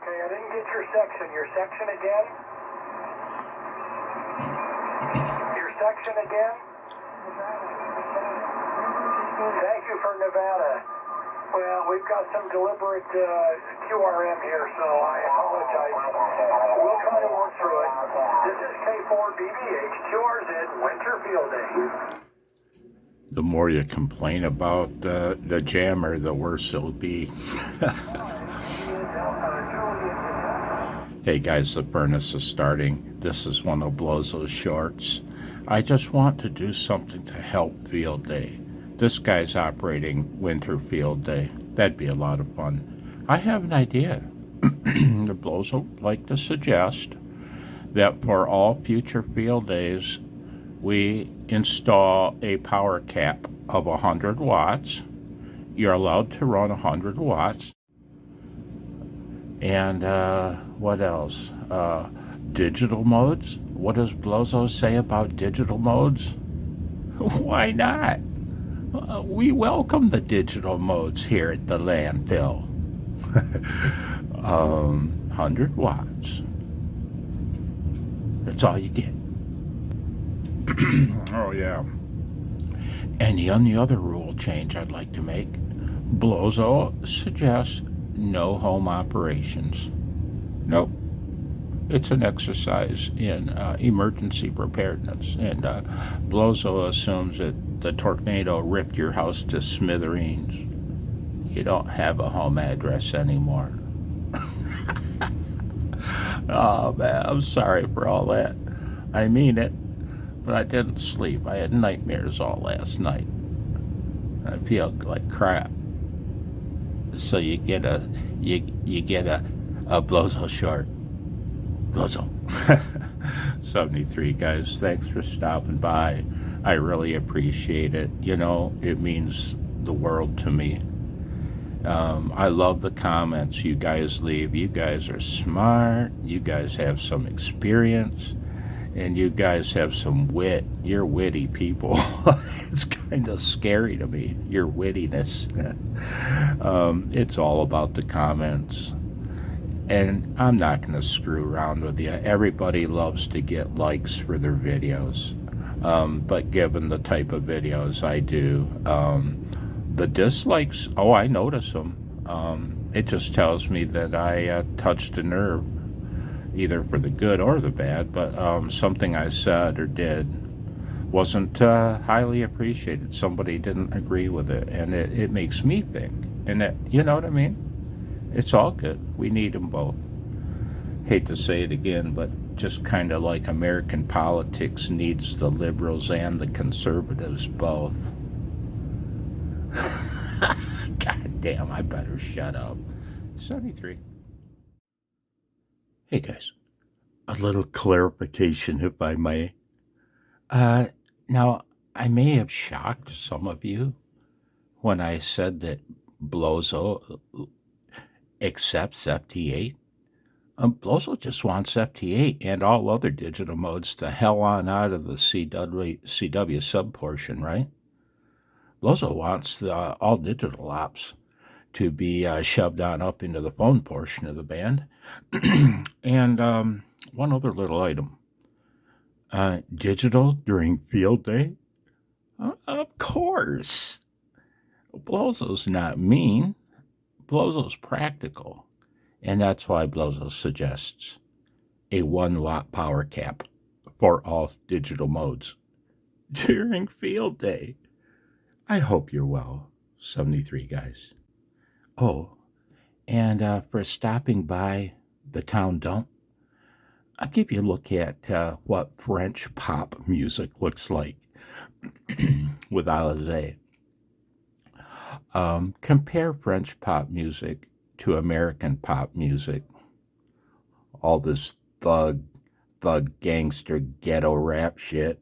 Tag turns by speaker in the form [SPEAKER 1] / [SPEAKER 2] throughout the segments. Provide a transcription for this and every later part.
[SPEAKER 1] Okay, I didn't get your section. Your section again? Your section again? Thank you for Nevada. Well, we've got some deliberate QRM here, so I apologize. We'll try to work through it. This is K4BBH, QRZ, Winter Field Day.
[SPEAKER 2] The more you complain about the jammer, the worse it'll be. Hey guys, the furnace is starting. This is one of Blowzo's shorts. I just want to do something to help Field Day. This guy's operating Winter Field Day. That'd be a lot of fun. I have an idea. The Blowzo would like to suggest that for all future field days, we install a power cap of 100 watts. You're allowed to run 100 watts. And what else? Digital modes? What does Blowzo say about digital modes? Why not? We welcome the digital modes here at the landfill. 100 watts. That's all you get. Oh, yeah. And the only other rule change I'd like to make, Blowzo suggests no home operations. Nope. It's an exercise in emergency preparedness. And Blowzo assumes that the tornado ripped your house to smithereens. You don't have a home address anymore. Oh, man, I'm sorry for all that. I mean it. But I didn't sleep. I had nightmares all last night. I feel like crap. So you get a Blowzo short. Blowzo. 73 guys, thanks for stopping by. I really appreciate it. You know, it means the world to me. I love the comments you guys leave. You guys are smart. You guys have some experience. And you guys have some wit. You're witty people. It's kind of scary to me, your wittiness. It's all about the comments. And I'm not going to screw around with you. Everybody loves to get likes for their videos. But given the type of videos I do, the dislikes, oh, I notice them. It just tells me that I touched a nerve, either for the good or the bad, but something I said or did wasn't highly appreciated. Somebody didn't agree with it, and it makes me think. And it, you know what I mean? It's all good. We need them both. Hate to say it again, but just kind of like American politics needs the liberals and the conservatives both. God damn, I better shut up. 73. Hey guys, a little clarification if I may. Now, I may have shocked some of you when I said that Blowzo accepts FT8. Blowzo just wants FT8 and all other digital modes the hell on out of the CW sub-portion, right? Blowzo wants the all digital ops to be shoved on up into the phone portion of the band. And one other little item. Digital during field day? Of course. Blowzo's not mean. Blowzo's practical. And that's why Blowzo suggests a 1 watt power cap for all digital modes during field day. I hope you're well, 73 guys. Oh, and for stopping by the town dump, I'll give you a look at what French pop music looks like with Alizée. Compare French pop music to American pop music. All this thug, gangster, ghetto rap shit.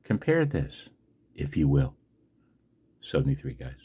[SPEAKER 2] Compare this, if you will. 73 guys.